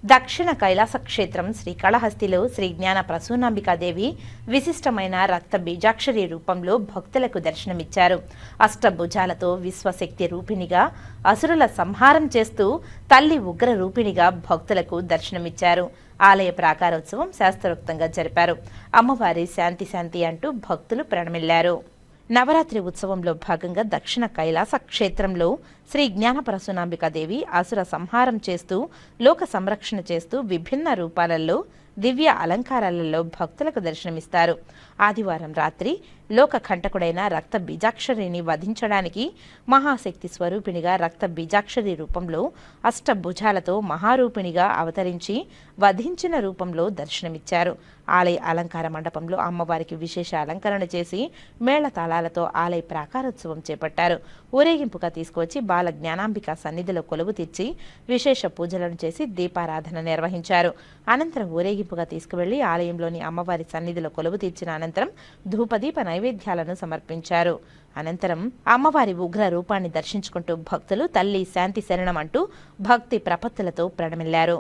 దక్షిణ కైలాస క్షేత్రం శ్రీకాళహస్తిలో శ్రీ జ్ఞాన ప్రసూనాంబికాదేవి విశిష్టమైన రక్త బీజాక్షరి రూపంలో భక్తులకు దర్శనమిచ్చారు. అష్టభుజాలతో విశ్వశక్తి రూపిణిగా అసురుల సంహారం చేస్తూ తల్లి ఉగ్ర రూపిణిగా భక్తులకు దర్శనమిచ్చారు. ఆలయ ప్రాకారోత్సవం శాస్త్రోక్తంగా జరిపారు. అమ్మవారి శాంతి శాంతి అంటూ భక్తులు ప్రణమిల్లారు. నవరాత్రి ఉత్సవంలో భాగంగా దక్షిణ కైలాస క్షేత్రంలో శ్రీ జ్ఞాన ప్రసూనాంబికాదేవి అసుర సంహారం చేస్తూ లోక సంరక్షణ చేస్తూ విభిన్న రూపాలలో దివ్య అలంకారాలలో భక్తులకు దర్శనమిస్తారు. ఆదివారం రాత్రి లోక కంటకుడైన రక్త బీజాక్షరిని వధించడానికి మహాశక్తి స్వరూపిణిగా రక్త బీజాక్షరి రూపంలో అష్టభుజాలతో మహారూపిణిగా అవతరించి వధించిన రూపంలో దర్శనమిచ్చారు. ఆలయ అలంకార మండపంలో అమ్మవారికి విశేష అలంకరణ చేసి మేళతాళాలతో ఆలయ ప్రాకారోత్సవం చేపట్టారు. ఊరేగింపుగా తీసుకువచ్చి బాల జ్ఞానాంబిక సన్నిధిలో కొలువు తీర్చి విశేష పూజలను చేసి దీపారాధన నిర్వహించారు. అనంతరం ఊరేగింపుగా తీసుకువెళ్లి ఆలయంలోని అమ్మవారి సన్నిధిలో కొలువు తీర్చిన అనంతరం ధూపదీప నైవేద్యాలను సమర్పించారు. అనంతరం అమ్మవారి ఉగ్ర రూపాన్ని దర్శించుకుంటూ భక్తులు తల్లి శాంతి శరణం అంటూ భక్తి ప్రపత్తులతో ప్రణమిల్లారు.